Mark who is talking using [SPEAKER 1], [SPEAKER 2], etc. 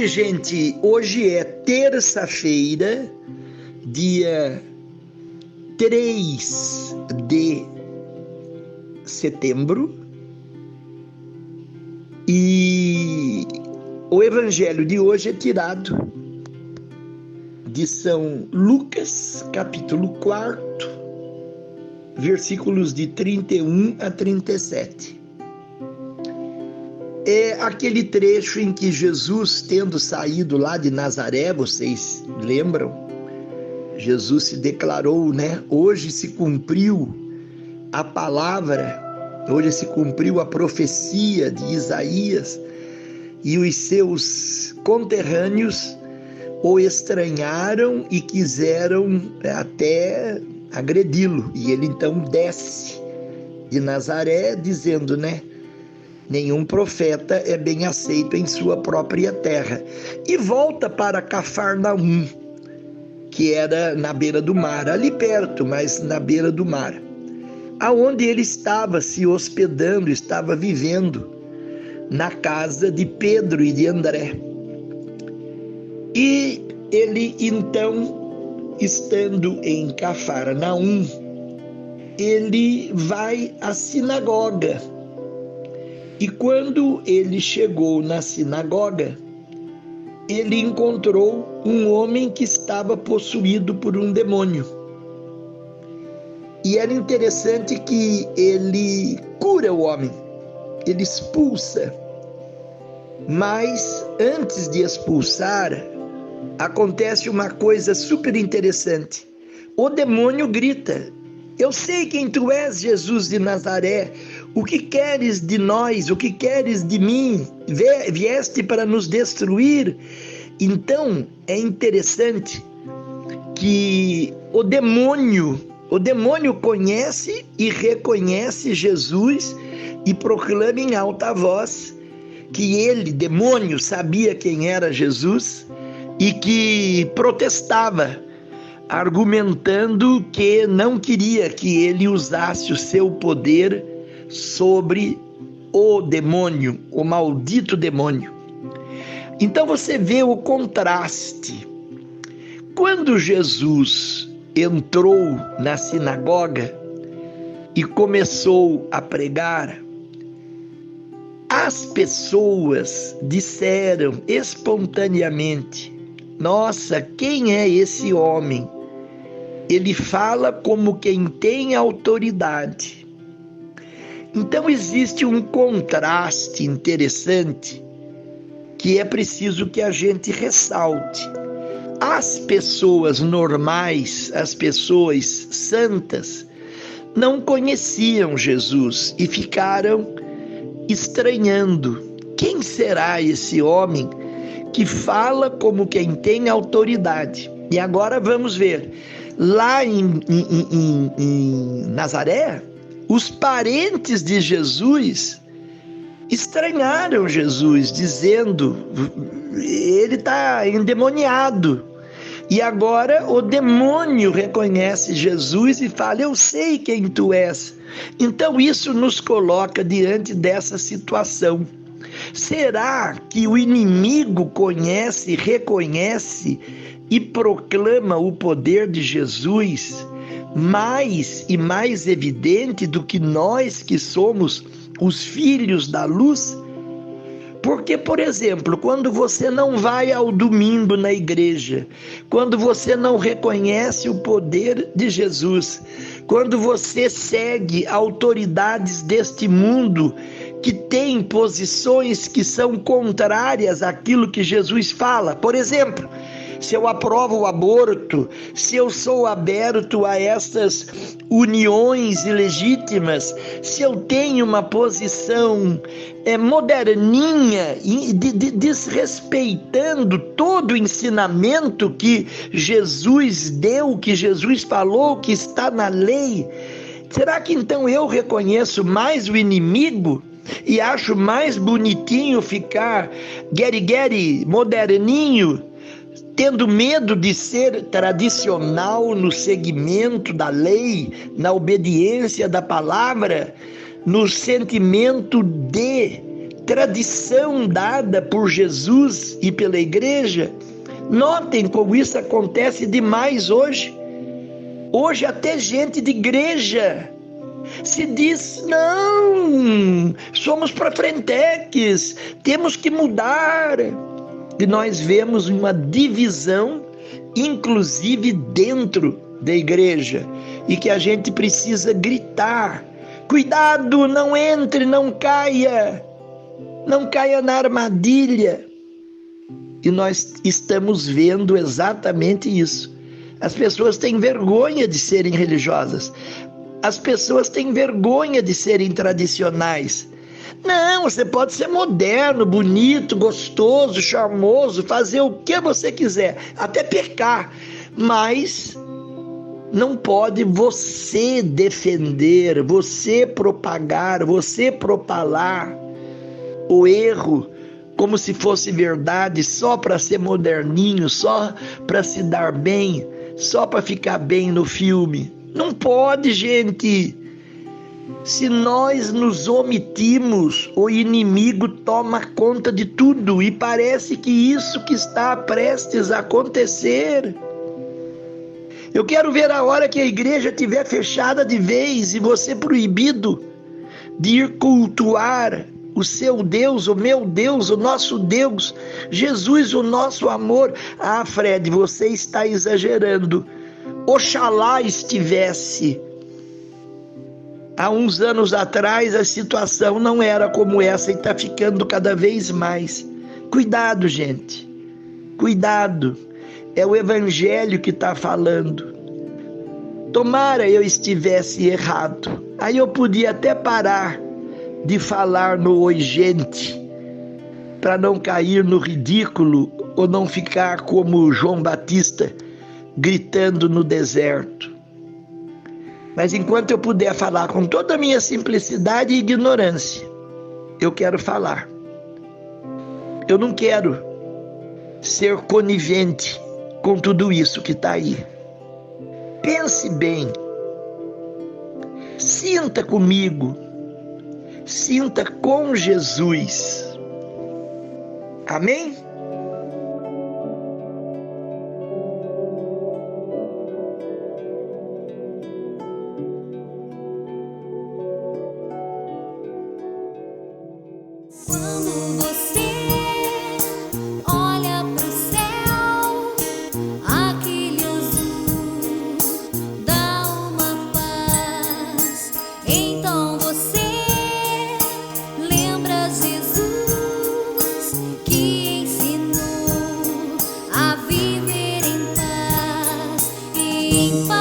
[SPEAKER 1] Oi, gente, hoje é terça-feira, dia 3 de setembro, e o evangelho de hoje é tirado de São Lucas, capítulo 4, versículos de 31 a 37. É aquele trecho em que Jesus, tendo saído lá de Nazaré, vocês lembram? Jesus se declarou, Hoje se cumpriu a palavra, hoje se cumpriu a profecia de Isaías, e os seus conterrâneos o estranharam e quiseram até agredi-lo. E ele então desce de Nazaré dizendo, nenhum profeta é bem aceito em sua própria terra. E volta para Cafarnaum, que era na beira do mar, ali perto, mas na beira do mar, aonde ele estava se hospedando, estava vivendo na casa de Pedro e de André. E ele então, estando em Cafarnaum, ele vai à sinagoga. E quando ele chegou na sinagoga, ele encontrou um homem que estava possuído por um demônio. E era interessante que ele cura o homem, ele expulsa. Mas antes de expulsar, acontece uma coisa super interessante. O demônio grita: "Eu sei quem tu és, Jesus de Nazaré. O que queres de nós? O que queres de mim? Vieste para nos destruir?" Então, é interessante que o demônio conhece e reconhece Jesus e proclama em alta voz que ele, demônio, sabia quem era Jesus e que protestava, argumentando que não queria que ele usasse o seu poder sobre o demônio, o maldito demônio. Então você vê o contraste. Quando Jesus entrou na sinagoga e começou a pregar, as pessoas disseram espontaneamente: "Nossa, quem é esse homem? Ele fala como quem tem autoridade." Então existe um contraste interessante que é preciso que a gente ressalte. As pessoas normais, as pessoas santas, não conheciam Jesus e ficaram estranhando. Quem será esse homem que fala como quem tem autoridade? E agora vamos ver. Lá em Nazaré, os parentes de Jesus estranharam Jesus, dizendo: ele está endemoniado. E agora o demônio reconhece Jesus e fala: "Eu sei quem tu és." Então isso nos coloca diante dessa situação. Será que o inimigo conhece, reconhece e proclama o poder de Jesus mais e mais evidente do que nós que somos os filhos da luz? Porque, por exemplo, quando você não vai ao domingo na igreja, quando você não reconhece o poder de Jesus, quando você segue autoridades deste mundo que têm posições que são contrárias àquilo que Jesus fala, por exemplo, se eu aprovo o aborto, se eu sou aberto a essas uniões ilegítimas, se eu tenho uma posição moderninha, desrespeitando todo o ensinamento que Jesus deu, que Jesus falou, que está na lei, será que então eu reconheço mais o inimigo e acho mais bonitinho ficar gueri-gueri, moderninho, tendo medo de ser tradicional no seguimento da lei, na obediência da palavra, no sentimento de tradição dada por Jesus e pela igreja. Notem como isso acontece demais hoje. Hoje até gente de igreja se diz: não, somos para frentex, temos que mudar. E nós vemos uma divisão, inclusive dentro da igreja, e que a gente precisa gritar: cuidado, não entre, não caia na armadilha. E nós estamos vendo exatamente isso. As pessoas têm vergonha de serem religiosas. As pessoas têm vergonha de serem tradicionais. Não, você pode ser moderno, bonito, gostoso, charmoso, fazer o que você quiser, até pecar, mas não pode você defender, você propagar, você propalar o erro como se fosse verdade, só para ser moderninho, só para se dar bem, só para ficar bem no filme. Não pode, gente. Se nós nos omitimos, o inimigo toma conta de tudo, e parece que isso que está prestes a acontecer. Eu quero ver a hora que a igreja estiver fechada de vez e você proibido de ir cultuar o seu Deus, o meu Deus, o nosso Deus, Jesus, o nosso amor. Ah, Fred, você está exagerando. Oxalá estivesse. Há uns anos atrás a situação não era como essa e está ficando cada vez mais. Cuidado, gente. Cuidado. É o evangelho que está falando. Tomara eu estivesse errado. Aí eu podia até parar de falar no oi, gente, para não cair no ridículo ou não ficar como João Batista gritando no deserto. Mas enquanto eu puder falar com toda a minha simplicidade e ignorância, eu quero falar. Eu não quero ser conivente com tudo isso que está aí. Pense bem. Sinta comigo. Sinta com Jesus. Amém?
[SPEAKER 2] Quando você olha pro céu, aquele azul dá uma paz. Então você lembra Jesus que ensinou a viver em paz e em paz.